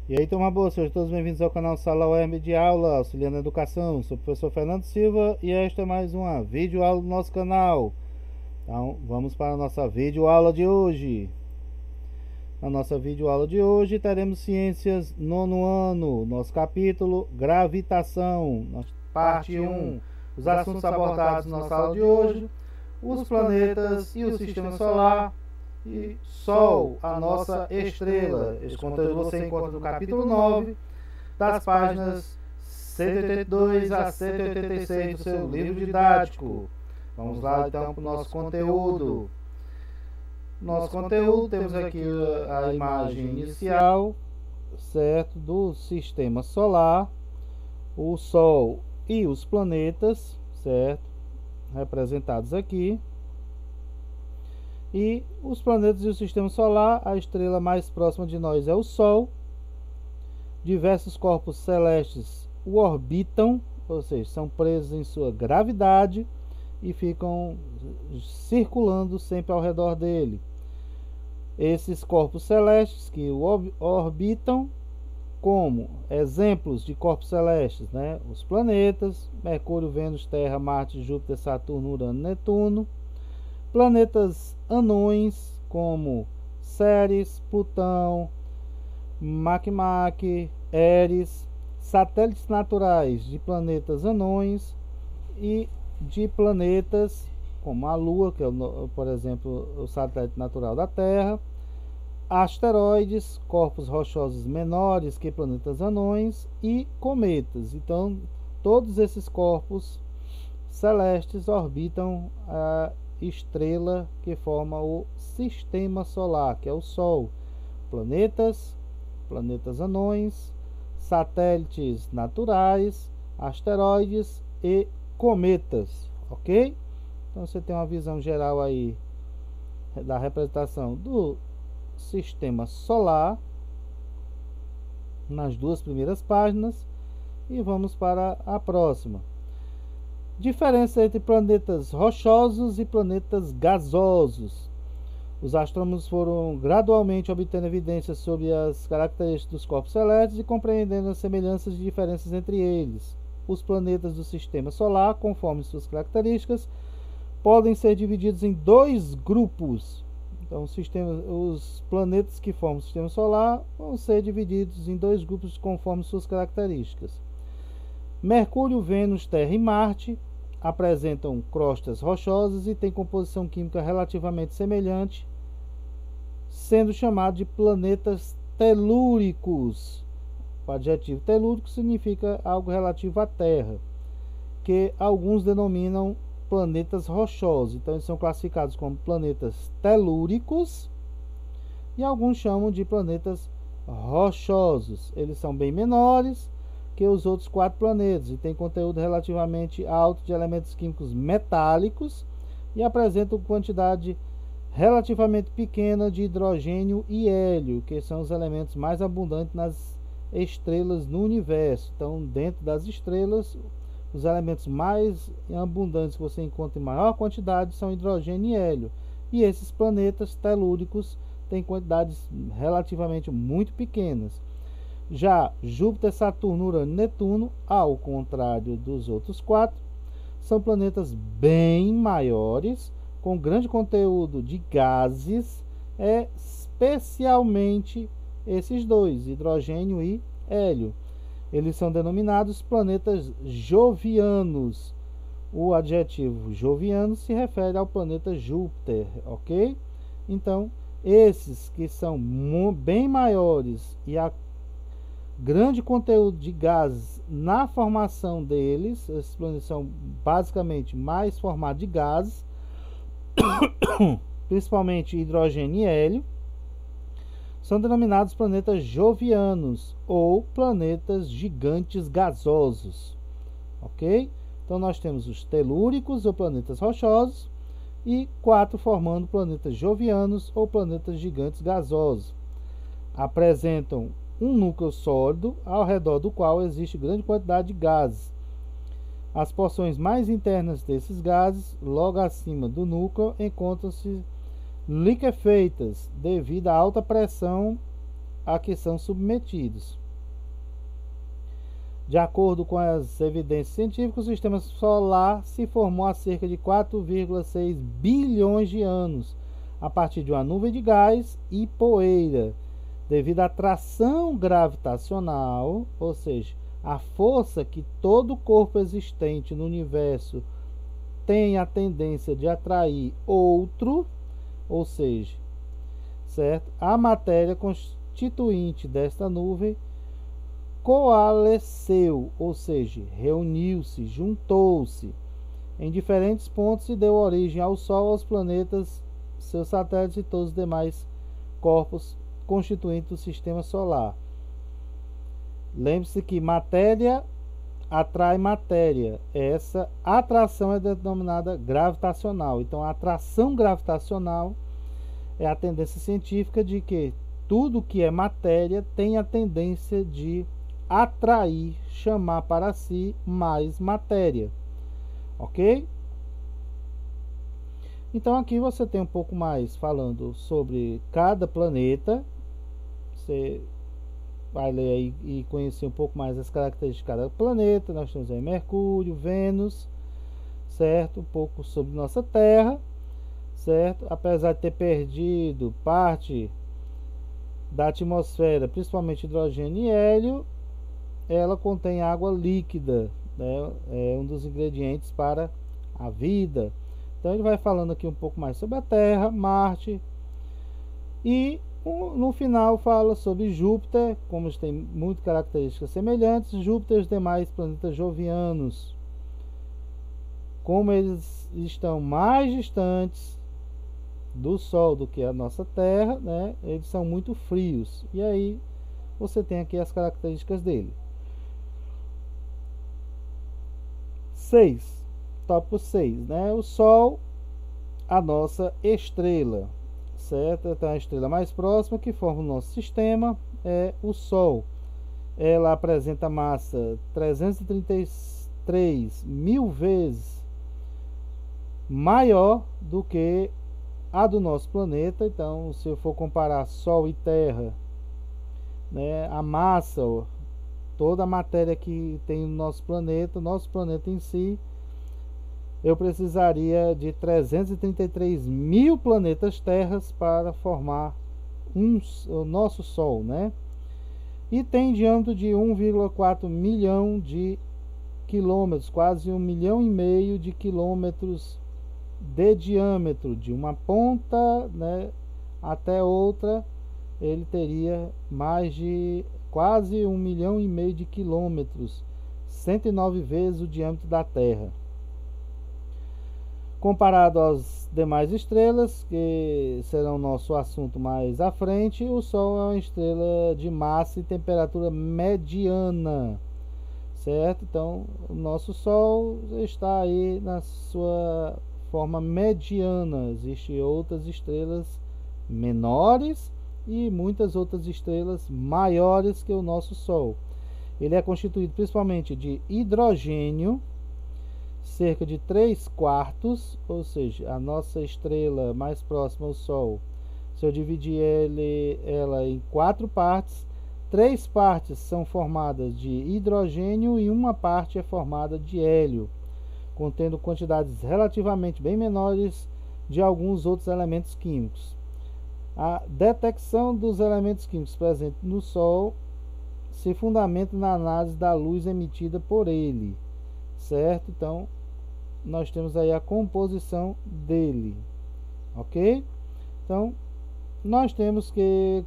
E aí, turma boa, sejam todos bem-vindos ao canal Sala Web de Aula, auxiliando a educação. Sou o professor Fernando Silva e esta é mais uma videoaula do nosso canal. Então, vamos para a nossa videoaula de hoje. Na nossa videoaula de hoje, teremos Ciências nono ano, nosso capítulo Gravitação, parte 1. Os assuntos abordados na nossa aula de hoje: os planetas e o sistema solar, e Sol, a nossa estrela. Esse conteúdo você encontra no capítulo 9, das páginas 182 a 186 do seu livro didático. Vamos lá então para o nosso conteúdo. Nosso conteúdo, temos aqui a imagem inicial, certo, do sistema solar, o Sol e os planetas, certo, representados aqui. E os planetas e o sistema solar, a estrela mais próxima de nós é o Sol. Diversos corpos celestes o orbitam, ou seja, são presos em sua gravidade e ficam circulando sempre ao redor dele. Esses corpos celestes que o orbitam, como exemplos de corpos celestes, né? Os planetas: Mercúrio, Vênus, Terra, Marte, Júpiter, Saturno, Urano, Netuno. Planetas anões como Ceres, Plutão, Makemake, Eris. Satélites naturais de planetas anões e de planetas como a Lua, que é, por exemplo, o satélite natural da Terra. Asteroides, corpos rochosos menores que planetas anões, e cometas. Então, todos esses corpos celestes orbitam a estrela que forma o sistema solar, que é o Sol. Planetas anões, satélites naturais, asteroides e cometas, ok? Então você tem uma visão geral aí da representação do sistema solar nas duas primeiras páginas, e vamos para a próxima. Diferença entre planetas rochosos e planetas gasosos. Os astrônomos foram gradualmente obtendo evidências sobre as características dos corpos celestes e compreendendo as semelhanças e diferenças entre eles. Os planetas do sistema solar, conforme suas características, podem ser divididos em dois grupos. Então, os planetas que formam o sistema solar vão ser divididos em dois grupos conforme suas características. Mercúrio, Vênus, Terra e Marte apresentam crostas rochosas e têm composição química relativamente semelhante, sendo chamados de planetas telúricos. O adjetivo telúrico significa algo relativo à Terra, que alguns denominam planetas rochosos. Então, eles são classificados como planetas telúricos e alguns chamam de planetas rochosos. Eles são bem menores que os outros 4 planetas e têm conteúdo relativamente alto de elementos químicos metálicos e apresentam quantidade relativamente pequena de hidrogênio e hélio, que são os elementos mais abundantes nas estrelas no universo. Então, dentro das estrelas, os elementos mais abundantes que você encontra em maior quantidade são hidrogênio e hélio. E esses planetas telúricos têm quantidades relativamente muito pequenas. Já Júpiter, Saturno, Urano e Netuno, ao contrário dos outros 4, são planetas bem maiores, com grande conteúdo de gases, especialmente esses dois, hidrogênio e hélio. Eles são denominados planetas jovianos. O adjetivo joviano se refere ao planeta Júpiter, ok? Então, esses que são bem maiores e a grande conteúdo de gases na formação deles, esses planetas são basicamente mais formados de gases, principalmente hidrogênio e hélio, são denominados planetas jovianos ou planetas gigantes gasosos, ok? Então nós temos os telúricos ou planetas rochosos e 4 formando planetas jovianos ou planetas gigantes gasosos. Apresentam um núcleo sólido ao redor do qual existe grande quantidade de gases. As porções mais internas desses gases, logo acima do núcleo, encontram-se liquefeitas devido à alta pressão a que são submetidos. De acordo com as evidências científicas, o sistema solar se formou há cerca de 4,6 bilhões de anos, a partir de uma nuvem de gás e poeira, devido à atração gravitacional, ou seja, a força que todo corpo existente no universo tem a tendência de atrair outro, ou seja, certo? A matéria constituinte desta nuvem coalesceu, ou seja, reuniu-se, juntou-se em diferentes pontos e deu origem ao Sol, aos planetas, seus satélites e todos os demais corpos constituintes do sistema solar. Lembre-se que matéria atrai matéria. Essa atração é denominada gravitacional. Então, a atração gravitacional é a tendência científica de que tudo que é matéria tem a tendência de atrair, chamar para si mais matéria, ok? Então aqui você tem um pouco mais falando sobre cada planeta. Você vai ler aí e conhecer um pouco mais as características de cada planeta. Nós temos aí Mercúrio, Vênus, certo? Um pouco sobre nossa Terra, certo? Apesar de ter perdido parte da atmosfera, principalmente hidrogênio e hélio, ela contém água líquida, né? É um dos ingredientes para a vida. Então ele vai falando aqui um pouco mais sobre a Terra, Marte, e no final fala sobre Júpiter, como eles têm muitas características semelhantes, Júpiter e os demais planetas jovianos. Como eles estão mais distantes do Sol do que a nossa Terra, né? Eles são muito frios. E aí você tem aqui as características dele. 6. Tópico 6, né? O Sol, a nossa estrela, certo? Então a estrela mais próxima que forma o nosso sistema é o Sol. Ela apresenta massa 333 mil vezes maior do que a do nosso planeta. Então, se eu for comparar Sol e Terra, né, a massa, toda a matéria que tem no nosso planeta em si, eu precisaria de 333 mil planetas Terras para formar o nosso Sol, né? E tem diâmetro de 1,4 milhão de quilômetros, quase 1,5 milhão de quilômetros de diâmetro, de uma ponta, né, até outra. Ele teria mais de quase 1,5 milhão de quilômetros, 109 vezes o diâmetro da Terra. Comparado às demais estrelas, que serão nosso assunto mais à frente, o Sol é uma estrela de massa e temperatura mediana, certo? Então, o nosso Sol está aí na sua forma mediana. Existem outras estrelas menores e muitas outras estrelas maiores que o nosso Sol. Ele é constituído principalmente de hidrogênio, cerca de 3/4, ou seja, a nossa estrela mais próxima ao Sol, se eu dividir ela em 4 partes, 3 partes são formadas de hidrogênio e uma parte é formada de hélio, contendo quantidades relativamente bem menores de alguns outros elementos químicos. A detecção dos elementos químicos presentes no Sol se fundamenta na análise da luz emitida por ele, certo? Então, nós temos aí a composição dele, ok? Então, nós temos que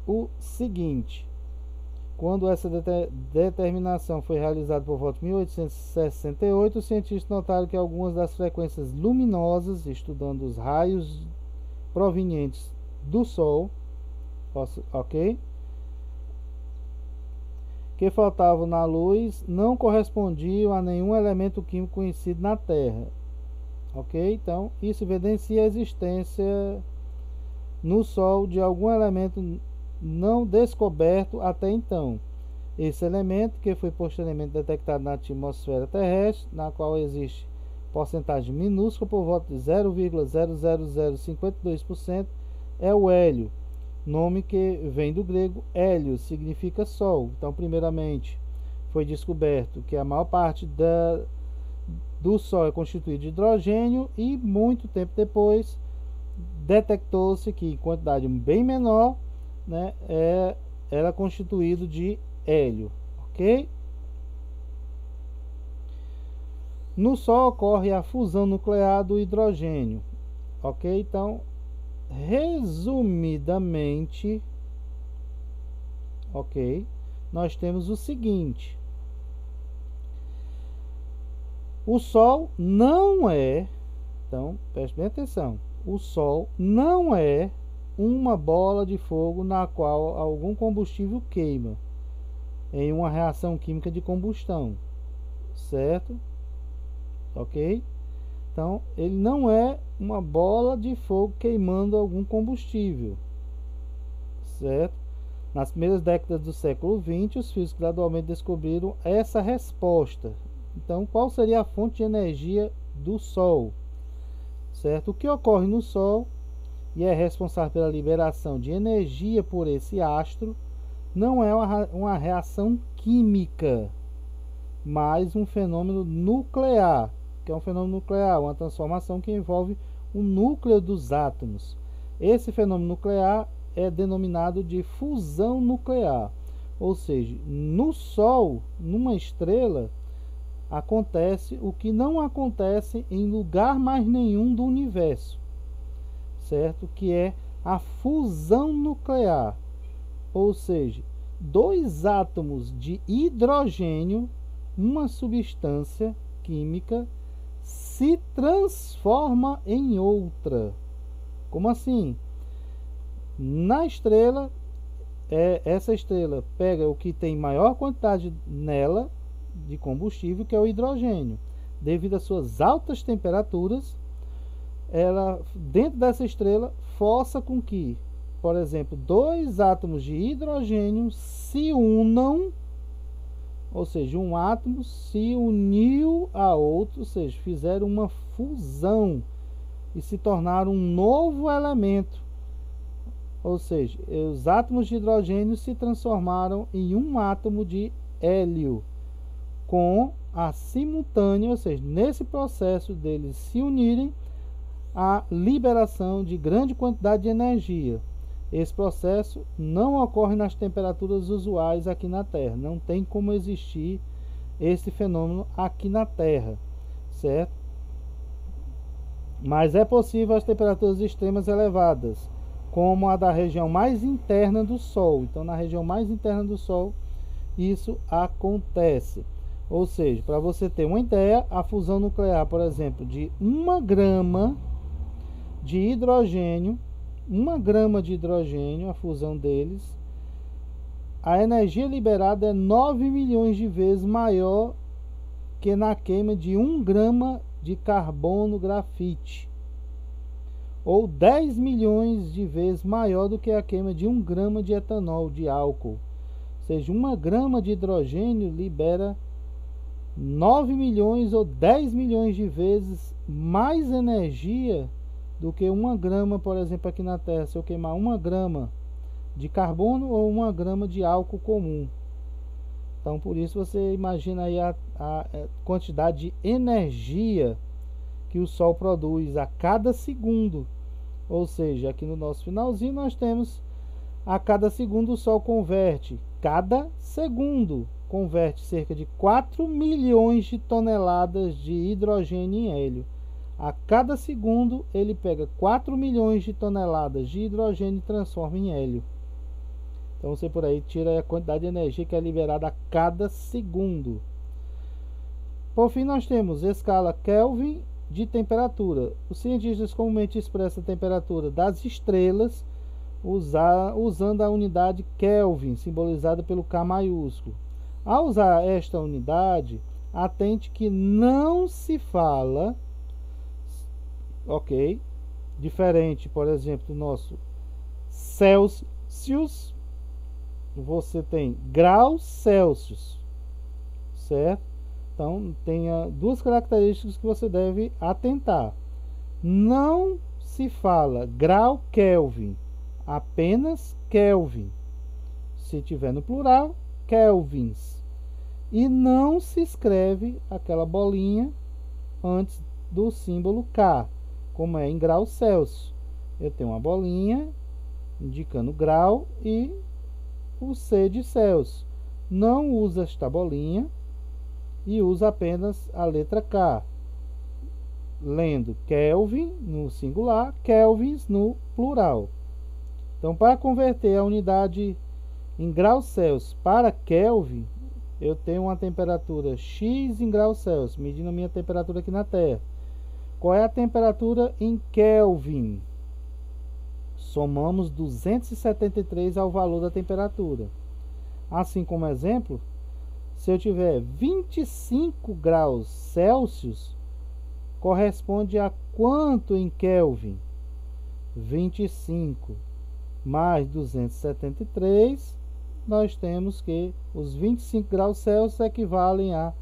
o seguinte: quando essa determinação foi realizada por volta de 1868, os cientistas notaram que algumas das frequências luminosas, estudando os raios provenientes do Sol, ok, que faltavam na luz, não correspondiam a nenhum elemento químico conhecido na Terra, ok? Então, isso evidencia a existência no Sol de algum elemento não descoberto até então. Esse elemento, que foi posteriormente detectado na atmosfera terrestre, na qual existe porcentagem minúscula por volta de 0,00052%, é o hélio, nome que vem do grego hélio, significa sol. Então, primeiramente, foi descoberto que a maior parte do Sol é constituído de hidrogênio e muito tempo depois detectou-se que em quantidade bem menor, né, era constituído de hélio, ok? No Sol ocorre a fusão nuclear do hidrogênio, ok? Então, resumidamente, ok, nós temos o seguinte: o Sol não é, então preste bem atenção, o Sol não é uma bola de fogo na qual algum combustível queima em uma reação química de combustão, certo? Ok? Então, ele não é uma bola de fogo queimando algum combustível, certo? Nas primeiras décadas do século XX, os físicos gradualmente descobriram essa resposta. Então, qual seria a fonte de energia do Sol? Certo? O que ocorre no Sol e é responsável pela liberação de energia por esse astro não é uma reação química, mas um fenômeno nuclear. Que é um fenômeno nuclear, uma transformação que envolve o núcleo dos átomos. Esse fenômeno nuclear é denominado de fusão nuclear. Ou seja, no Sol, numa estrela, acontece o que não acontece em lugar mais nenhum do universo, certo? Que é a fusão nuclear, ou seja, dois átomos de hidrogênio, uma substância química, se transforma em outra. Como assim? Na estrela, essa estrela pega o que tem maior quantidade nela de combustível, que é o hidrogênio. Devido às suas altas temperaturas, ela, dentro dessa estrela, força com que, por exemplo, dois átomos de hidrogênio se unam, ou seja, um átomo se uniu a outro, ou seja, fizeram uma fusão e se tornaram um novo elemento. Ou seja, os átomos de hidrogênio se transformaram em um átomo de hélio, com a simultânea, ou seja, nesse processo deles se unirem, a liberação de grande quantidade de energia. Esse processo não ocorre nas temperaturas usuais aqui na Terra. Não tem como existir esse fenômeno aqui na Terra, certo? Mas é possível as temperaturas extremas elevadas, como a da região mais interna do Sol. Então, na região mais interna do Sol, isso acontece. Ou seja, para você ter uma ideia, a fusão nuclear, por exemplo, de 1 grama de hidrogênio, 1 grama de hidrogênio, a fusão deles, a energia liberada é 9 milhões de vezes maior que na queima de 1 grama de carbono grafite, ou 10 milhões de vezes maior do que a queima de 1 grama de etanol, de álcool. Ou seja, 1 grama de hidrogênio libera 9 milhões ou 10 milhões de vezes mais energia do que 1 grama, por exemplo, aqui na Terra. Se eu queimar 1 grama de carbono ou 1 grama de álcool comum. Então, por isso você imagina aí a quantidade de energia que o Sol produz a cada segundo. Ou seja, aqui no nosso finalzinho nós temos a cada segundo o Sol converte, cada segundo converte cerca de 4 milhões de toneladas de hidrogênio em hélio. A cada segundo ele pega 4 milhões de toneladas de hidrogênio e transforma em hélio. Então você por aí tira a quantidade de energia que é liberada a cada segundo. Por fim, nós temos escala Kelvin de temperatura. Os cientistas comumente expressam a temperatura das estrelas usando a unidade Kelvin, simbolizada pelo K maiúsculo. Ao usar esta unidade, atente que não se fala, ok? Diferente, por exemplo, do nosso Celsius, você tem graus Celsius, certo? Então, tem duas características que você deve atentar. Não se fala grau Kelvin. apenas Kelvin. Se tiver no plural, kelvins. E não se escreve aquela bolinha antes do símbolo K, como é em graus Celsius. Eu tenho uma bolinha indicando grau e o C de Celsius. Não usa esta bolinha e usa apenas a letra K, lendo Kelvin no singular, kelvins no plural. Então, para converter a unidade em graus Celsius para Kelvin, eu tenho uma temperatura X em graus Celsius, medindo a minha temperatura aqui na Terra. Qual é a temperatura em Kelvin? Somamos 273 ao valor da temperatura. Assim como exemplo, se eu tiver 25 graus Celsius, corresponde a quanto em Kelvin? 25 mais 273, nós temos que os 25 graus Celsius equivalem a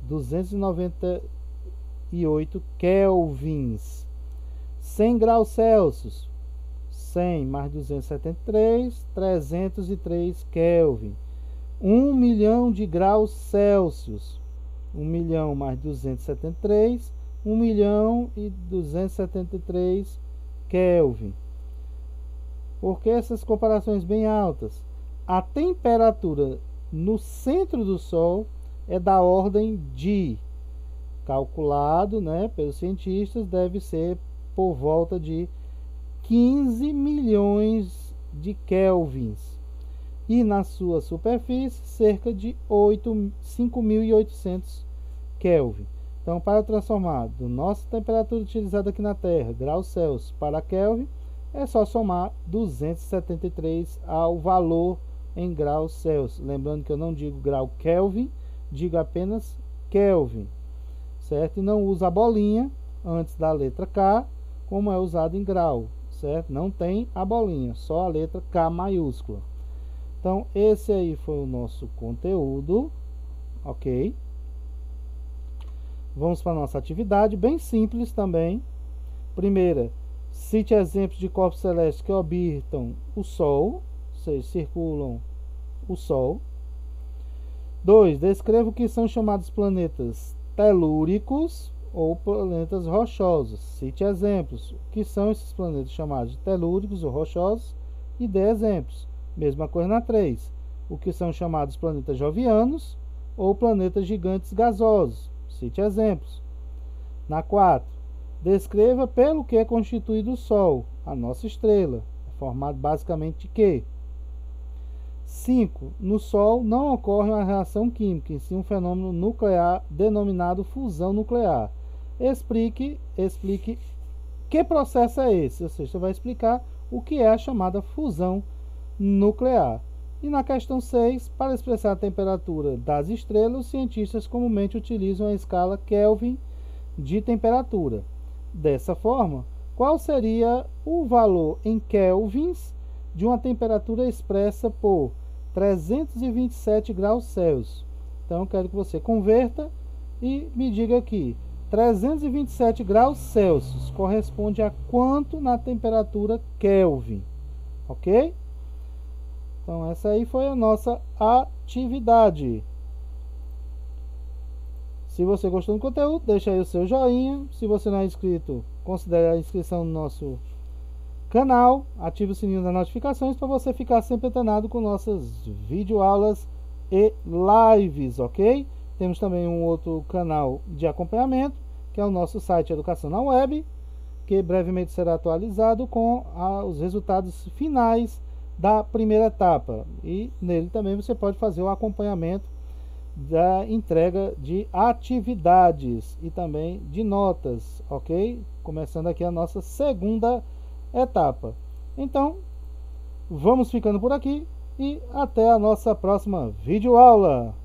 298 kelvins. 100 graus Celsius, 100 mais 273, 303 Kelvin. 1 milhão de graus Celsius, 1 milhão mais 273, 1 milhão e 273 Kelvin. Por que essas comparações bem altas? A temperatura no centro do Sol é da ordem de, calculado, pelos cientistas, deve ser por volta de 15 milhões de kelvins. E na sua superfície, cerca de 5.800 Kelvin. Então, para transformar da nossa temperatura utilizada aqui na Terra, graus Celsius, para Kelvin, é só somar 273 ao valor em graus Celsius. Lembrando que eu não digo grau Kelvin, digo apenas Kelvin, certo? E não uso a bolinha antes da letra K, como é usado em grau, certo? Não tem a bolinha, só a letra K maiúscula. Então, esse aí foi o nosso conteúdo, ok? Vamos para a nossa atividade, bem simples também. Primeira, cite exemplos de corpos celestes que orbitam o Sol, ou seja, circulam o Sol. 2. Descreva o que são chamados planetas telúricos ou planetas rochosos. Cite exemplos. O que são esses planetas chamados de telúricos ou rochosos e dê exemplos. Mesma coisa na 3. O que são chamados planetas jovianos ou planetas gigantes gasosos. Cite exemplos. Na 4. Descreva pelo que é constituído o Sol, a nossa estrela. É formado basicamente de quê? 5. No Sol não ocorre uma reação química, em si um fenômeno nuclear denominado fusão nuclear. Explique que processo é esse. Ou seja, você vai explicar o que é a chamada fusão nuclear. E na questão 6, para expressar a temperatura das estrelas, os cientistas comumente utilizam a escala Kelvin de temperatura. Dessa forma, qual seria o valor em kelvins de uma temperatura expressa por 327 graus Celsius? Então, eu quero que você converta e me diga aqui. 327 graus Celsius corresponde a quanto na temperatura Kelvin? Ok? Então, essa aí foi a nossa atividade. Se você gostou do conteúdo, deixa aí o seu joinha. Se você não é inscrito, considere a inscrição no nosso canal. Ative o sininho das notificações para você ficar sempre antenado com nossas videoaulas e lives, ok? Temos também um outro canal de acompanhamento, que é o nosso site Educação na Web, que brevemente será atualizado com os resultados finais da primeira etapa. E nele também você pode fazer o acompanhamento da entrega de atividades e também de notas, ok? Começando aqui a nossa segunda etapa. Então, vamos ficando por aqui e até a nossa próxima videoaula.